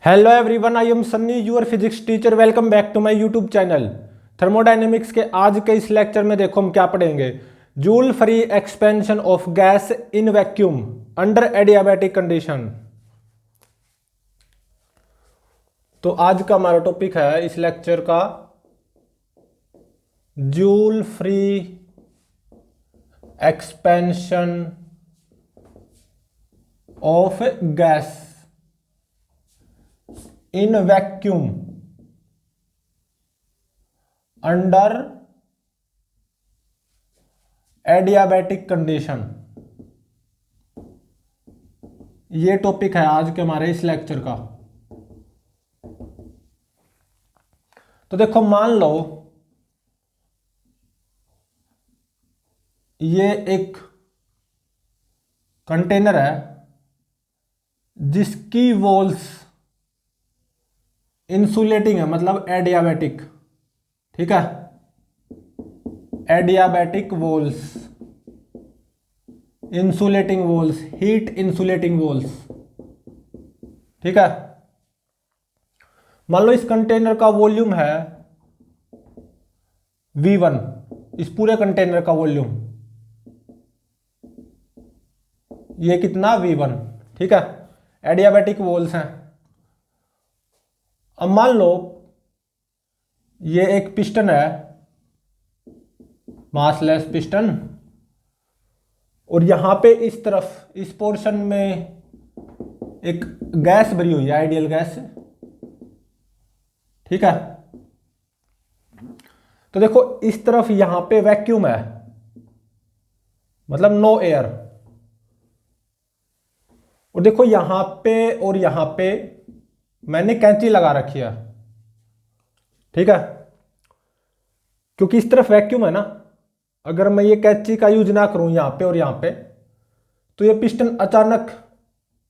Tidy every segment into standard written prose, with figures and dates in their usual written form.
Hello everyone, I am Sunny, your physics teacher. Welcome back to my YouTube channel. Thermodynamics के आज के इस lecture में देखो हम क्या पढ़ेंगे। Joule free expansion of gas in vacuum under adiabatic condition. तो आज का हमारा टॉपिक है इस लेक्चर का joule free expansion of gas in vacuum under adiabatic condition. ये टॉपिक है आज के हमारे इस लेक्चर का। तो देखो, मान लो ये एक कंटेनर है जिसकी वॉल्स इंसुलेटिंग है, मतलब एडियाबैटिक। ठीक है, adiabatic walls, insulating walls, heat insulating walls. ठीक है, मान लो इस कंटेनर का वॉल्यूम है V1, इस पूरे कंटेनर का वॉल्यूम ये कितना V1। ठीक है, एडियाबैटिक वॉल्स हैं। अब मान लो ये एक पिस्टन है, मासलेस पिस्टन, और यहां पे इस तरफ इस पोर्शन में एक गैस भरी हुई है, आइडियल गैस। ठीक है, तो देखो इस तरफ यहां पे वैक्यूम है, मतलब नो एयर। और देखो यहां पे और यहां पे मैंने कैंची लगा रखी है। ठीक है, क्योंकि इस तरफ वैक्यूम है ना, अगर मैं ये कैंची का यूज ना करूं यहां पे और यहां पे, तो ये पिस्टन अचानक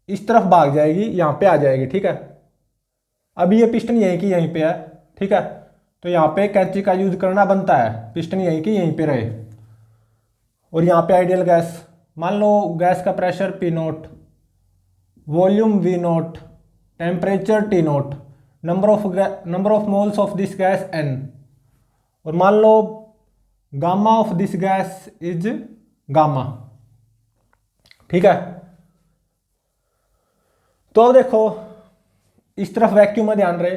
इस तरफ भाग जाएगी, यहां पे आ जाएगी। ठीक है, अभी ये पिस्टन यहीं की यहीं पे है। ठीक है, तो यहां पे कैंची का यूज करना बनता है, पिस्टन यहीं की यहीं पे रहे। और यहां पे आइडियल गैस, मान लो गैस का pressure P0, volume V0, temperature T0, number of moles of this gas N, और मान लो gamma of this gas is gamma. ठीक है, तो अब देखो इस तरफ वैक्यूम में ध्यान रहे,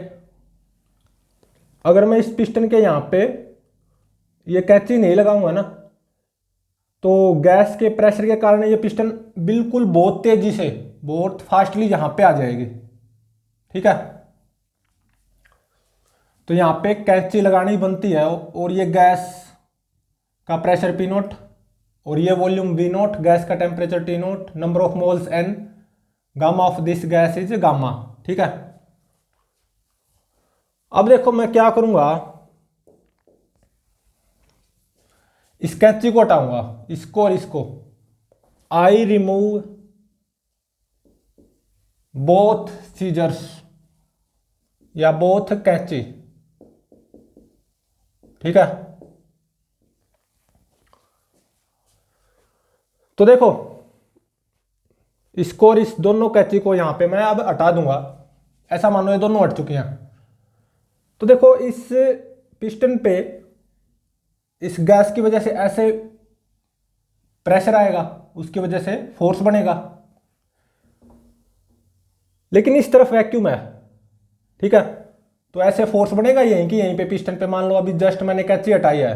अगर मैं इस पिस्टन के यहां पे ये कैंची नहीं लगाऊंगा ना, तो गैस के प्रेशर के कारण ये पिस्टन बिल्कुल बहुत तेजी से, बहुत फास्टली यहां पे आ जाएगी। ठीक है, तो यहां पे कैंची लगानी बनती है, और ये गैस का प्रेशर P0 और ये वॉल्यूम V0, गैस का temperature T0, number of moles N, gamma of this gas is gamma. ठीक है, अब देखो मैं क्या करूंगा, इस कैंची को हटाऊंगा, इसको और इसको। आई रिमूव बोथ सीजर्स या बोथ कैंची। ठीक है, तो देखो इसको और इस दोनों कैंची को यहां पे मैं अब हटा दूंगा। ऐसा मानो ये दोनों हट चुकी हैं। तो देखो इस पिस्टन पे इस गैस की वजह से ऐसे प्रेशर आएगा, उसकी वजह से फोर्स बनेगा, लेकिन इस तरफ वैक्यूम है। ठीक है, तो ऐसे फोर्स बनेगा यहीं की यहीं पे पिस्टन पे। मान लो अभी जस्ट मैंने कैंची हटाई है,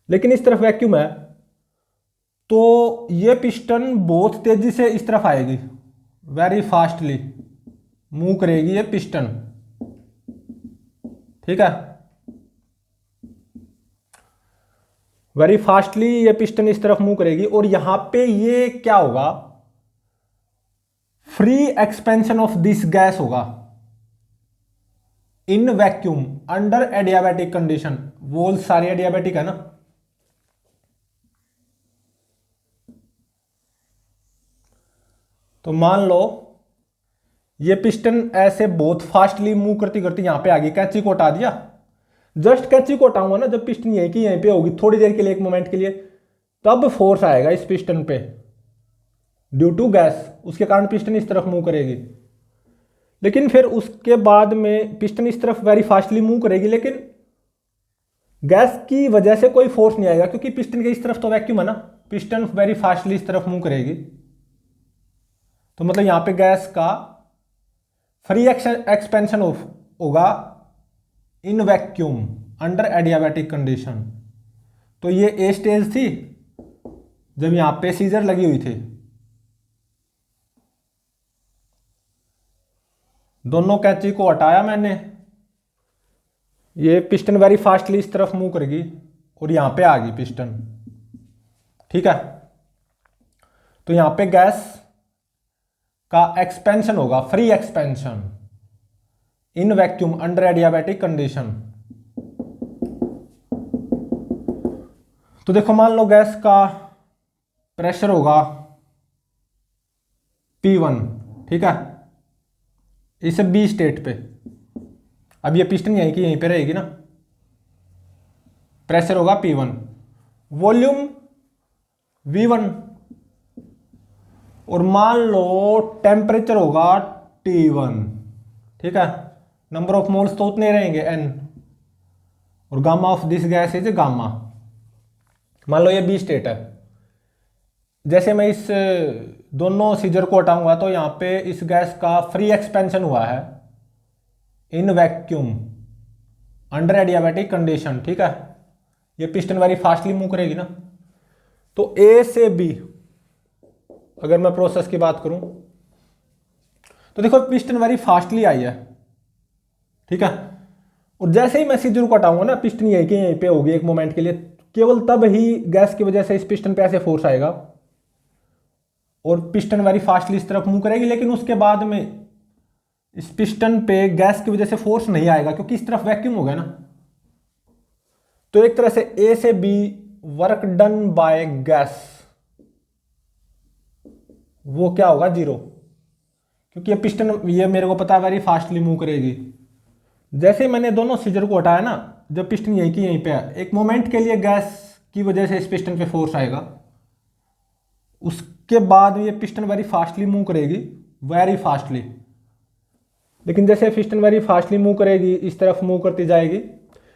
लेकिन इस तरफ वैक्यूम है, तो ये पिस्टन बहुत तेजी से इस तरफ आएगी, वेरी फास्टली मूव करेगी ये पिस्टन। ठीक है, वेरी फास्टली ये पिस्टन इस तरफ मूव करेगी, और यहां पे ये क्या होगा, free expansion of this gas होगा in vacuum under adiabatic condition. Wall सारी एडियाबैटिक है ना, तो मान लो ये पिस्टन ऐसे बहुत फास्टली मूव करती करती यहां पे आ गई, कैंची को हटा दिया। जस्ट कैंची को हटाऊंगा ना, जब पिस्टन यहीं की यहीं पे होगी थोड़ी देर के लिए, एक मोमेंट के लिए, तब फोर्स आएगा इस पिस्टन पे ड्यू टू गैस, उसके कारण पिस्टन इस तरफ मूव करेगी। लेकिन फिर उसके बाद में पिस्टन इस तरफ वेरी फास्टली मूव करेगी, लेकिन गैस की वजह से कोई फोर्स नहीं आएगा क्योंकि पिस्टन के इस तरफ तो वैक्यूम है ना, पिस्टन वेरी फास्टली इस तरफ मूव करेगी। तो मतलब यहां पे गैस का फ्री एक्सपेंशन होगा in vacuum under adiabatic condition. तो ये ए स्टेज थी जब यहां पे सीजर लगी हुई थी, दोनों कैंची को हटाया मैंने, ये पिस्टन वेरी फास्टली इस तरफ मूव करेगी और यहां पे आ गई पिस्टन, ठीक है। तो यहां पे गैस का एक्सपेंशन होगा, free expansion in vacuum under adiabatic condition. तो देखो मान लो गैस का प्रेशर होगा P1, ठीक है, इस बी स्टेट पे। अब ये पिस्टन यहीं की यहीं पे रहेगी ना, प्रेशर होगा P1, वॉल्यूम V1, और मान लो टेम्परेचर होगा T1, ठीक है। नंबर ऑफ मोल्स तो उतने रहेंगे n, और gamma of this gas is gamma. मान लो ये बी स्टेट है, जैसे मैं इस दोनों सीजर को हटाऊंगा तो यहां पे इस गैस का फ्री एक्सपेंशन हुआ है इन वैक्यूम अंडर एडियाबैटिक कंडीशन, ठीक है। ये पिस्टन वेरी फास्टली मूव करेगी ना। तो ए से बी अगर मैं प्रोसेस की बात करूं तो देखो पिस्टन वेरी फास्टली आई है, ठीक है, और जैसे ही मैं सीजर को हटाऊंगा ना पिस्टन यहीं पे होगी एक मोमेंट के लिए, केवल तब ही गैस की वजह से इस पिस्टन पे ऐसे फोर्स आएगा और पिस्टन वेरी फास्टली इस तरफ मूव करेगी, लेकिन उसके बाद में इस पिस्टन पे गैस की वजह से फोर्स नहीं आएगा क्योंकि इस तरफ वैक्यूम हो गया ना। तो एक तरह से ए से B work done by gas वो क्या होगा, 0, क्योंकि ये पिस्टन ये मेरे को पता है वेरी फास्टली मूव करेगी। जैसे मैंने दोनों सीजर को हटाया ना, जब पिस्टन यहीं की यहीं पे है, एक मोमेंट के लिए गैस की वजह से इस पिस्टन पे फोर्स आएगा, उसके बाद ये पिस्टन वेरी फास्टली मूव करेगी, वेरी फास्टली। लेकिन जैसे पिस्टन वेरी फास्टली मूव करेगी, इस तरफ मूव करती जाएगी,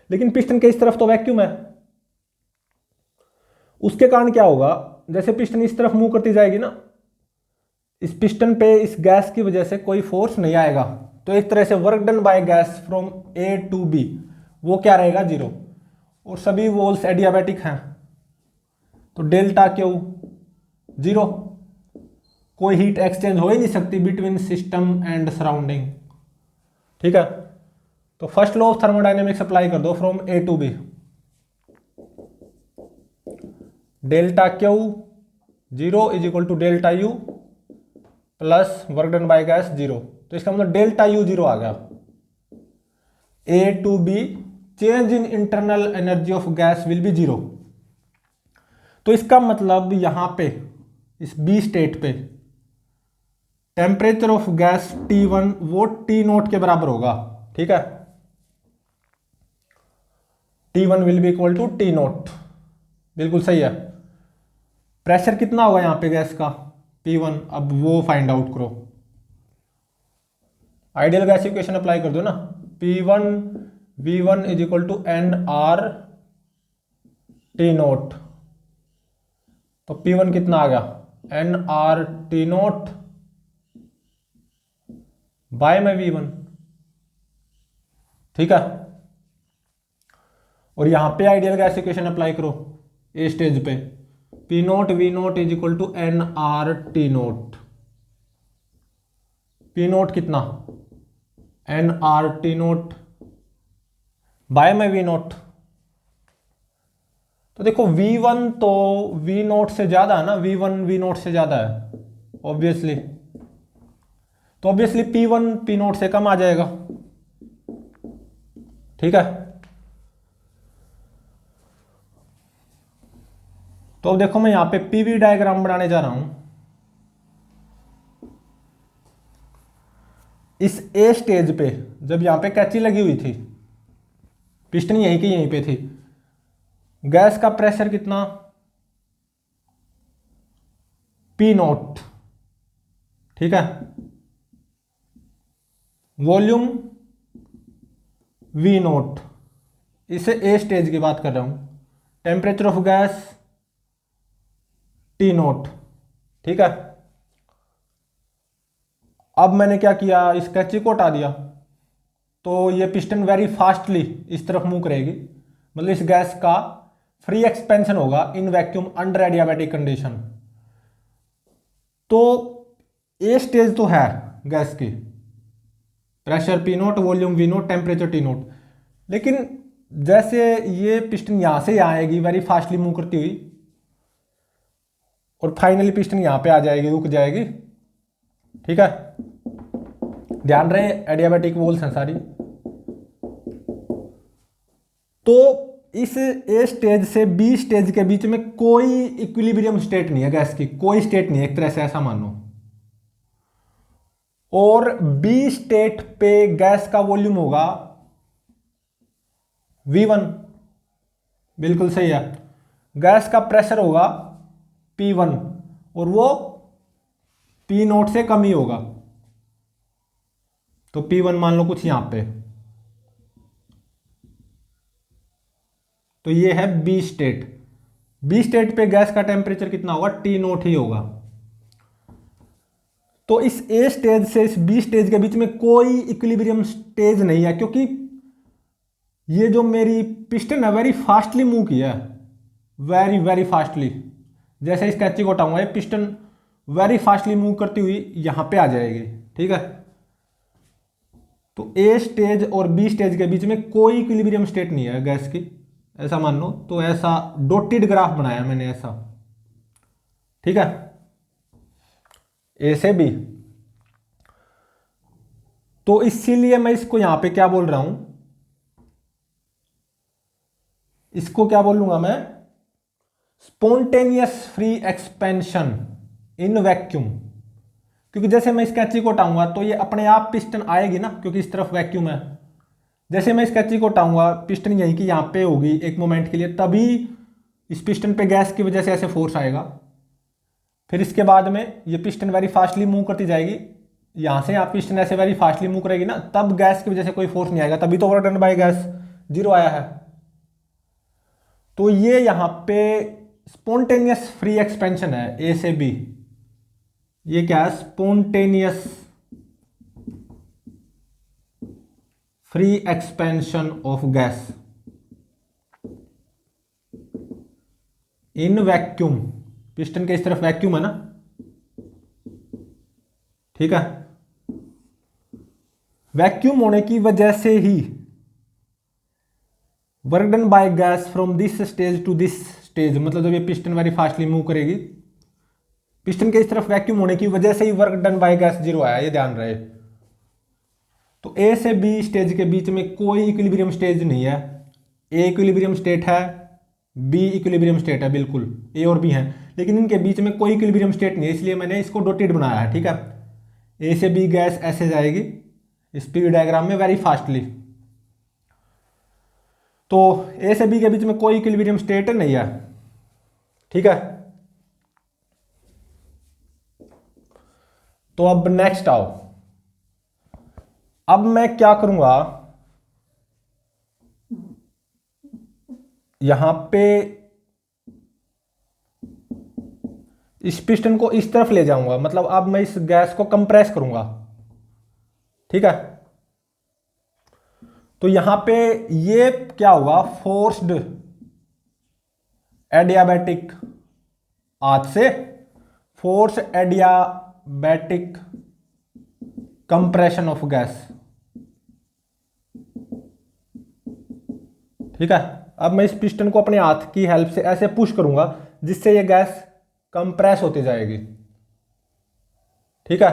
लेकिन पिस्टन के इस तरफ तो वैक्यूम है, उसके कारण क्या होगा, जैसे पिस्टन इस तरफ मूव करती जाएगी ना, इस पिस्टन पे इस गैस की वजह से कोई फोर्स नहीं आएगा। तो एक तरह से work done by gas from A to B वो क्या रहेगा, 0, और सभी वॉल्स एडियाबैटिक हैं तो डेल्टा क्यू 0, कोई हीट एक्सचेंज हो ही नहीं सकती बिटवीन सिस्टम एंड सराउंडिंग, ठीक है। तो first law of thermodynamics apply कर दो from A to B, delta Q 0 is equal to delta U plus work done by gas 0। तो इसका मतलब डेल्टा यू 0 आ गया। A to B change in internal energy of gas will be 0। तो इसका मतलब यहां पे इस बी स्टेट पे टेम्परेचर ऑफ गैस T1 वो T0 के बराबर होगा, ठीक है। T1 will be equal to T0, बिल्कुल सही है। प्रेशर कितना होगा यहां पे गैस का, P1, अब वो फाइंड आउट करो। आइडियल गैस इक्वेशन अप्लाई कर दो ना, P1 V1 is equal to NR T0। तो P1 कितना आ गया, NR T0 बाय में V1, ठीक है। और यहां पे आइडियल गैस इक्वेशन अप्लाई करो ए स्टेज पे, P0 V0 is equal to NR T0। P0 कितना, NR T0 बाय में V0। तो देखो V1 तो V0 से ज्यादा है ना, V1 V0 से ज्यादा है ऑब्वियसली, तो ऑब्वियसली P1 P0 से कम आ जाएगा, ठीक है। तो अब देखो मैं यहां पे पीवी डायग्राम बनाने जा रहा हूं। इस ए स्टेज पे जब यहां पे कैंची लगी हुई थी, पिस्टन यहीं की यहीं पे थी, गैस का प्रेशर कितना, P0, ठीक है। वॉल्यूम वी नोट, इसे ए स्टेज की बात कर रहा हूं, temperature of gas T note. ठीक है, अब मैंने क्या किया, इस कैची को हटा दिया, तो ये पिस्टन वेरी फास्टली इस तरफ मूव करेगी, मतलब इस गैस का फ्री एक्सपेंशन होगा in vacuum under adiabatic condition. तो ए स्टेज तो है गैस की, pressure P note, volume we note, temperature T note, लेकिन जैसे ये पिस्टन यहां से यहां आएगी वेरी फास्टली मूव करती हुई, और फाइनली पिस्टन यहां पे आ जाएगी, रुक जाएगी। ठीक है, ध्यान रहे एडियाबैटिक वॉल्स हैं सारी। तो इस ए स्टेज से बी स्टेज के बीच में कोई इक्विलिब्रियम स्टेट नहीं है गैस की, कोई स्टेट नहीं है, एक तरह से ऐसा मानो। और बी स्टेट पे गैस का वॉल्यूम होगा V1, बिल्कुल सही है। गैस का प्रेशर होगा P1 और वो P नोट से कम ही होगा, तो P1 मान लो कुछ यहां पे, तो ये है बी स्टेट। बी स्टेट पे गैस का टेम्परेचर कितना होगा, T नोट ही होगा। तो इस ए स्टेज से इस बी स्टेज के बीच में कोई इक्विलिब्रियम स्टेज नहीं है, क्योंकि ये जो मेरी पिस्टन है वेरी फास्टली मूव किया है, वेरी वेरी फास्टली। जैसे इस कैची को हटाऊंगा, ये पिस्टन वेरी फास्टली मूव करती हुई यहां पे आ जाएगी। ठीक है, तो ए स्टेज और बी स्टेज के बीच में कोई इक्विलिब्रियम स्टेट नहीं है गैस की, ऐसा मान लो। तो ऐसा डॉटेड ग्राफ बनाया मैंने ऐसा। ठीक है, ए से बी। तो इसीलिए मैं इसको यहां पे क्या बोल रहा हूं, इसको क्या बोलूंगा मैं, spontaneous free expansion in vacuum. क्योंकि जैसे मैं इस कैची को हटाऊंगा तो ये अपने आप पिस्टन आएगी ना, क्योंकि इस तरफ वैक्यूम है। जैसे मैं इस कैची को हटाऊंगा, पिस्टन यहीं की यहां पे होगी एक मोमेंट के लिए, तभी इस पिस्टन पे गैस की वजह से ऐसे फोर्स आएगा। फिर इसके बाद में ये पिस्टन वेरी फास्टली मूव करती जाएगी, यहां से यहाँ पिस्टन ऐसे वेरी फास्टली मूव करेगी ना, तब गैस की वजह से कोई फोर्स नहीं आएगा, तभी तो वर्क डन बाय गैस 0 आया है। तो ये यहां पे स्पॉन्टेनियस फ्री एक्सपेंशन है ए से बी। ये क्या है, spontaneous free expansion of gas in vacuum. Piston के इस तरफ वैक्यूम है ना, ठीक है। वैक्यूम होने की वजह से ही work done by gas from this stage to this stage, मतलब जब ये पिस्टन वेरी फास्टली मूव करेगी, पिस्टन के इस तरफ वैक्यूम होने की वजह से ही वर्क डन बाय गैस 0 आया, ये ध्यान रहे। तो ए से बी स्टेज के बीच में कोई इक्विलिब्रियम स्टेज नहीं है। ए इक्विलिब्रियम स्टेट है, बी इक्विलिब्रियम स्टेट है, बिल्कुल ए और बी है, लेकिन इनके बीच में कोई इक्विलिब्रियम स्टेट नहीं है, इसलिए मैंने इसको डॉटेड बनाया है। ठीक है, ए से बी गैस ऐसे जाएगी इस पी डायग्राम में वेरी फास्टली। तो ए से बी के बीच में कोई इक्विलिब्रियम स्टेट नहीं है। ठीक है, तो अब नेक्स्ट आओ। अब मैं क्या करूंगा, यहां पे इस पिस्टन को इस तरफ ले जाऊंगा, मतलब अब मैं इस गैस को कंप्रेस करूंगा। ठीक है, तो यहां पे ये क्या होगा, फोर्स्ड एडियाबैटिक, हाथ से force adiabatic compression of gas. ठीक है, अब मैं इस पिस्टन को अपने हाथ की हेल्प से ऐसे पुश करूंगा, जिससे ये गैस कंप्रेस होती जाएगी। ठीक है,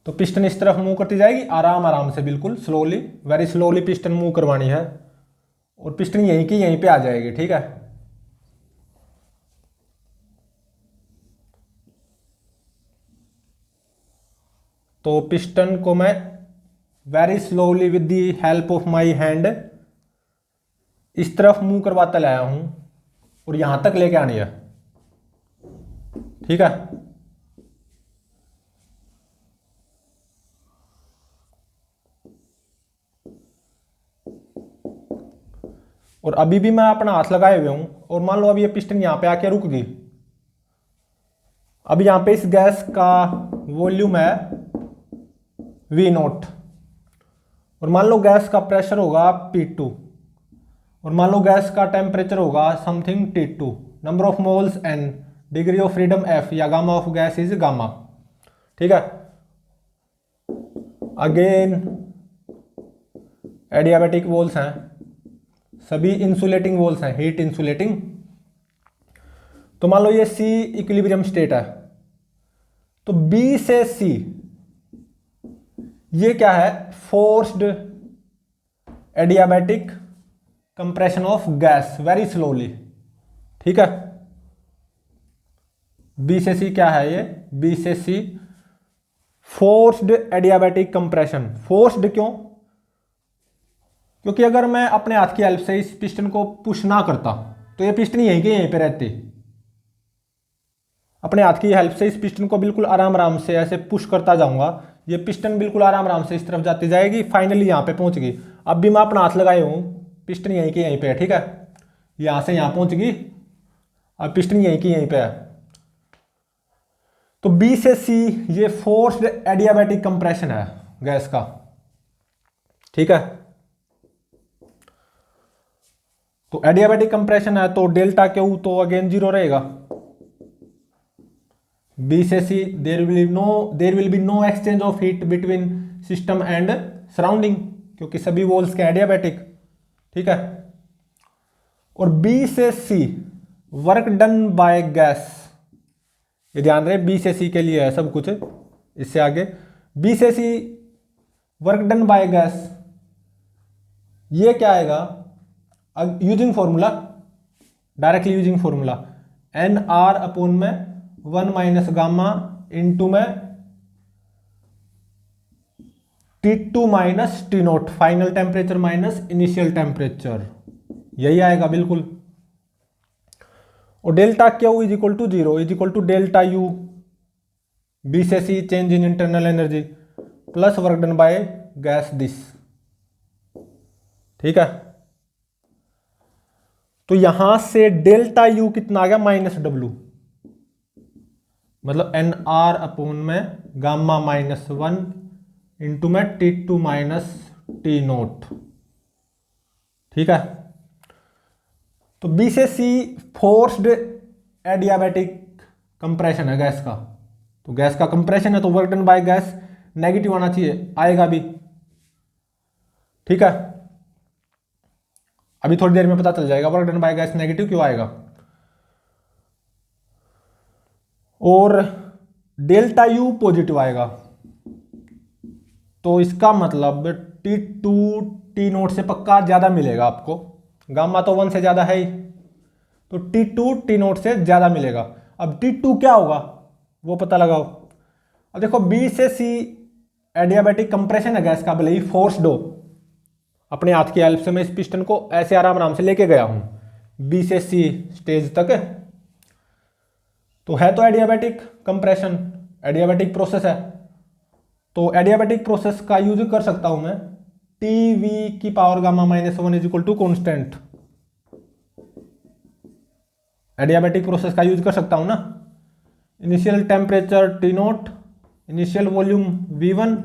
तो पिस्टन इस तरफ मूव करती जाएगी आराम आराम से, बिल्कुल slowly, very slowly piston move करवानी है, और पिस्टन यहीं की यहीं पे आ जाएगी। ठीक है, तो पिस्टन को मैं very slowly with the help of my hand इस तरफ मूव करवाता लाया हूं, और यहां तक लेके आनी है। ठीक है, और अभी भी मैं अपना हाथ लगाए हुए हूं, और मान लो अब ये पिस्टन यहां पे आके रुक गई। अब यहां पे इस गैस का वॉल्यूम है V0, और मान लो गैस का प्रेशर होगा P2, और मान लो गैस का टेम्परेचर होगा something T2, number of moles N, degree of freedom F, या gamma of gas is gamma. ठीक है, अगेन एडियाबैटिक वॉल्स हैं, सभी इंसुलेटिंग वॉल्स हैं, हीट इंसुलेटिंग। तो मान लो ये C इक्विलिब्रियम स्टेट है, तो B से C ये क्या है, forced adiabatic compression of gas very slowly. ठीक है, B से C क्या है, ये B से C forced adiabatic compression. Forced क्यों? क्योंकि अगर मैं अपने हाथ की हेल्प से इस पिस्टन को पुश ना करता तो ये पिस्टन यहीं के यहीं पे रहती। अपने हाथ की हेल्प से इस पिस्टन को बिल्कुल आराम आराम से ऐसे पुश करता जाऊंगा, ये पिस्टन बिल्कुल आराम आराम से इस तरफ जाती जाएगी, फाइनली यहां पे पहुंच गई। अब भी मैं अपना हाथ लगाए हूं, पिस्टन यहीं के यहीं पे है। ठीक है, यहां से यहां पहुंच गई, अब पिस्टन यहीं की यहीं पे है। तो B से C ये फोर्स्ड एडियाबैटिक कंप्रेशन है गैस का। ठीक है, तो एडियाबैटिक कंप्रेशन है तो डेल्टा Q तो अगेन 0 रहेगा। B से C there will be no exchange of heat between system and surrounding, क्योंकि सभी वॉल्स के एडियाबैटिक। ठीक है, और B से C work done by gas, ये ध्यान रहे B से C के लिए है सब कुछ, इससे आगे B से C work done by gas, ये क्या आएगा, using formula, directly using formula, NR upon में 1 माइनस गामा इंटू में T2 minus T0, final temperature minus initial temperature, यही आएगा बिल्कुल। और delta Q is equal to 0 is equal to delta U B से C change in internal energy plus work done by gas this. ठीक है, तो यहां से डेल्टा U कितना आ गया, -W, मतलब NR अपॉन में गामा -1 इंटू में T2 माइनस T0। ठीक है, तो B से C फोर्स्ड एडियाबैटिक कंप्रेशन है गैस का, तो गैस का कंप्रेशन है तो work done by gas negative आना चाहिए, आएगा भी। ठीक है, अभी थोड़ी देर में पता चल जाएगा work done by gas negative क्यों आएगा। और डेल्टा U पॉजिटिव आएगा, तो इसका मतलब T2 T0 से पक्का ज्यादा मिलेगा आपको, गामा तो 1 से ज्यादा है ही, तो T2 T0 से ज्यादा मिलेगा। अब T2 क्या होगा वो पता लगाओ। अब देखो B से C एडियाबैटिक कंप्रेशन है गैस का, भले ही फोर्स्ड हो, अपने हाथ की हेल्प से मैं इस पिस्टन को ऐसे आराम आराम से लेके गया हूं B से C स्टेज तक, तो है तो एडियाबैटिक कंप्रेशन, एडियाबैटिक प्रोसेस है, तो एडियाबैटिक प्रोसेस का यूज कर सकता हूं मैं TV की power gamma -1 is equal to constant, adiabatic process का यूज कर सकता हूं ना। Initial temperature T0, initial volume V1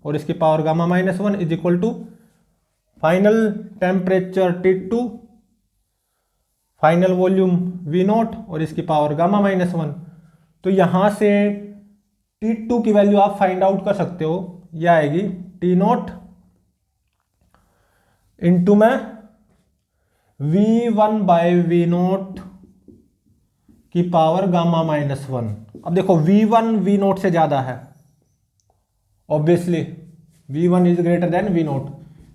और इसकी power gamma -1 is equal to final temperature T2, final volume V0 और इसकी पावर गामा -1। तो यहां से T2 की वैल्यू आप फाइंड आउट कर सकते हो, यह आएगी T0 इंटू में V1 बाय V0 की पावर गामा -1। अब देखो V1 V0 से ज्यादा है, obviously V1 is greater than V0,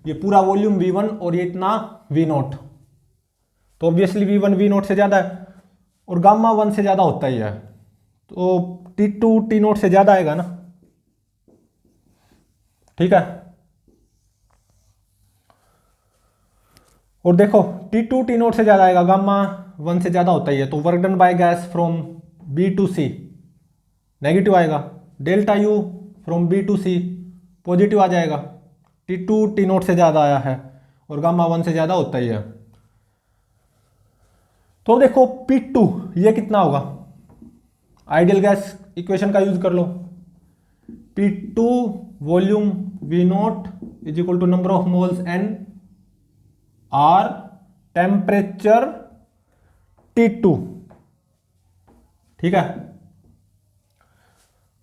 ये पूरा वॉल्यूम V1 और ये इतना V0, तो ऑब्वियसली V1 V0 से ज्यादा है, और गामा 1 से ज्यादा होता ही है, तो T2 T0 से ज्यादा आएगा ना। ठीक है, और देखो T2 T0 से ज्यादा आएगा, गामा 1 से ज्यादा होता ही है, तो work done by gas from B to C negative आएगा, delta U from B to C positive आ जाएगा, T2 T0 से ज्यादा आया है और गामा 1 से ज्यादा होता ही है। तो देखो P2 ये कितना होगा, आइडियल गैस इक्वेशन का यूज कर लो। P2 volume V not is equal to number of moles N और टेम्परेचर T2, ठीक है।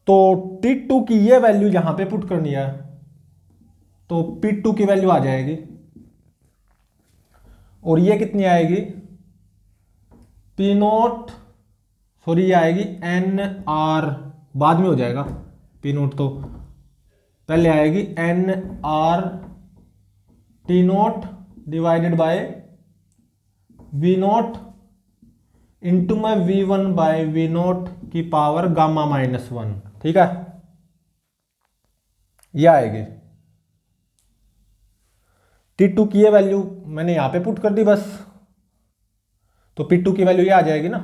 तो T2 की ये वैल्यू यहां पे पुट करनी है, तो P2 की वैल्यू आ जाएगी, और ये कितनी आएगी, P नोट, सॉरी ये आएगी NR, बाद में हो जाएगा, P नोट तो पहले आएगी, NR T note divided by V note into में V1 बाय V नोट की पावर गामा -1, ठीक है, ये आएगी। T2 की ये वैल्यू मैंने यहां पे पुट कर दी बस, तो P2 की वैल्यू ये आ जाएगी ना,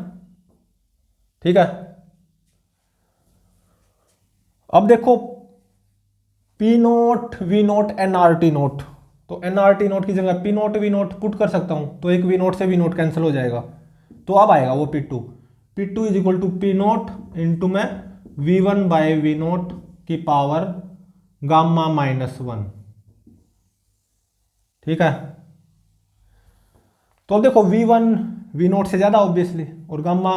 ठीक है। अब देखो P not V not NRT not, तो NRT नोट की जगह P not V not put कर सकता हूं, तो एक V नोट से V नोट कैंसिल हो जाएगा, तो अब आएगा वो P2 is equal to P not into में V1 बाय V नोट की पावर गामा -1, ठीक है। तो अब देखो V1 V नोट से ज्यादा ऑब्वियसली, और गामा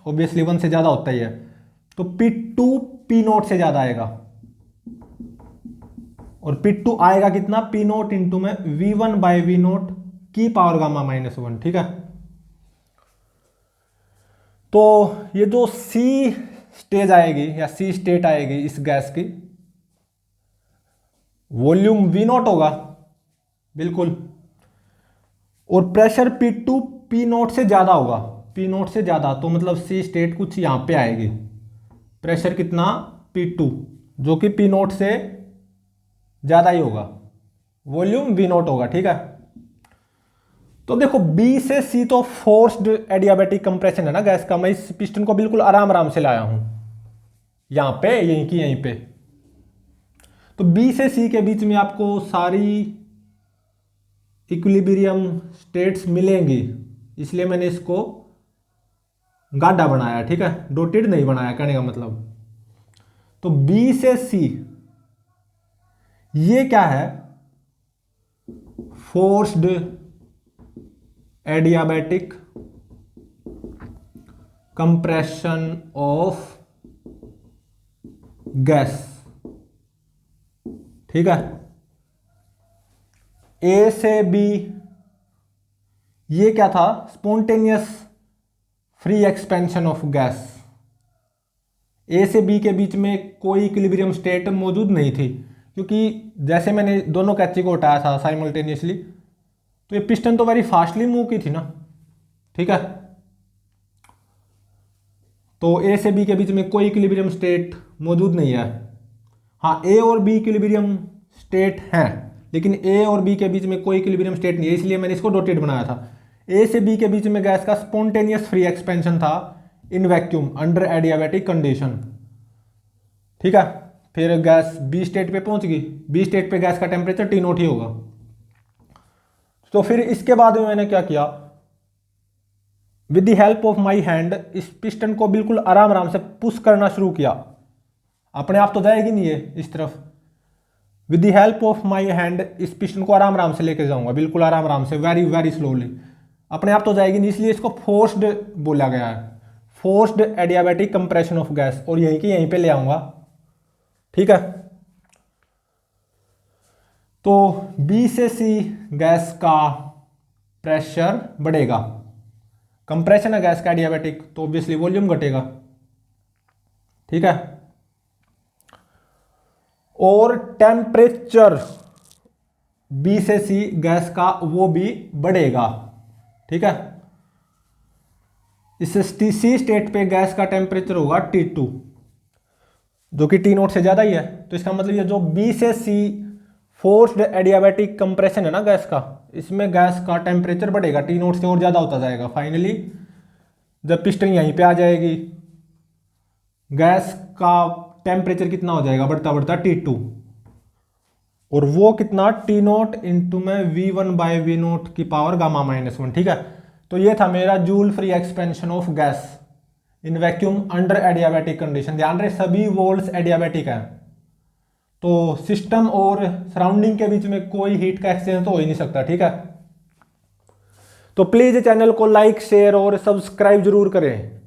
ऑब्वियसली 1 से ज्यादा होता ही है, तो P2 P नोट से ज्यादा आएगा, और P2 आएगा कितना, P नोट इंटू में V1 बाय V नोट की पावर गामा -1, ठीक है। तो ये जो C स्टेज आएगी या C स्टेट आएगी इस गैस की, वॉल्यूम V नोट होगा बिल्कुल, और प्रेशर P2 P नोट से ज्यादा होगा, P नोट से ज्यादा, तो मतलब C स्टेट कुछ यहां पे आएगी, प्रेशर कितना, P2, जो कि P नोट से ज्यादा ही होगा, वॉल्यूम V नोट होगा, ठीक है। तो देखो B से C तो फोर्स्ड एडियाबैटिक कंप्रेशन है ना गैस का, मैं इस पिस्टन को बिल्कुल आराम आराम से लाया हूं यहां पे, यहीं पे, तो B से C के बीच में आपको सारी इक्विलिब्रियम स्टेट्स मिलेंगी, इसलिए मैंने इसको गाढ़ा बनाया, ठीक है, डॉटेड नहीं बनाया, कहने का मतलब। तो B से C ये क्या है, forced adiabatic compression of gas, ठीक है। A से B ये क्या था, spontaneous free expansion of gas, A से B के बीच में कोई इक्विलिब्रियम स्टेट मौजूद नहीं थी, क्योंकि जैसे मैंने दोनों कैची को उठाया था साइमल्टेनियसली, तो ये पिस्टन तो वेरी फास्टली मूव की थी ना, ठीक है। तो A से B के बीच में कोई इक्विलिब्रियम स्टेट मौजूद नहीं है, हाँ A और B इक्विलिब्रियम स्टेट हैं, लेकिन A और B के बीच में कोई इक्विलिब्रियम स्टेट नहीं है, इसलिए मैंने इसको डॉटेड बनाया था। A से B के बीच में गैस का स्पॉन्टेनियस फ्री एक्सपेंशन था इन वैक्यूम अंडर एडियाबैटिक कंडीशन, ठीक है। फिर गैस B स्टेट पे पहुंच गई, B स्टेट पे गैस का टेम्परेचर T नोट ही होगा। तो फिर इसके बाद में मैंने क्या किया, with the help of my hand इस पिस्टन को बिल्कुल आराम आराम से पुश करना शुरू किया, अपने आप तो जाएगी नहीं है इस तरफ, with the help of my hand इस पिस्टन को आराम आराम से लेके जाऊंगा, बिल्कुल आराम आराम से, वेरी वेरी स्लोली, अपने आप तो जाएगी नहीं, इसलिए इसको फोर्स्ड बोला गया है, forced adiabatic compression of gas, और यहीं पे ले आऊंगा, ठीक है। तो B से C गैस का प्रेशर बढ़ेगा, कंप्रेशन है गैस का एडियाबैटिक, तो ऑब्वियसली वॉल्यूम घटेगा, ठीक है। और टेम्परेचर B से C गैस का वो भी बढ़ेगा, ठीक है। इस C स्टेट पे गैस का टेम्परेचर होगा T2, जो कि T नोट से ज्यादा ही है, तो इसका मतलब ये जो B से C फोर्स्ड एडियाबैटिक कंप्रेशन है ना गैस का, इसमें गैस का टेम्परेचर बढ़ेगा, T नोट से और ज्यादा होता जाएगा। फाइनली जब पिस्टन यहीं पे आ जाएगी, गैस का टेम्परेचर कितना हो जाएगा, बढ़ता बढ़ता T2, और वो कितना T नोट इंटू में V1 बाय V नोट की पावर गामा -1, ठीक है। तो ये था मेरा joule free expansion of gas in vacuum under adiabatic condition. ध्यान रहे सभी वोल्ट्स एडियाबैटिक है, तो सिस्टम और सराउंडिंग के बीच में कोई हीट का एक्सचेंज तो हो ही नहीं सकता। ठीक है, तो प्लीज चैनल को लाइक शेयर और सब्सक्राइब जरूर करें।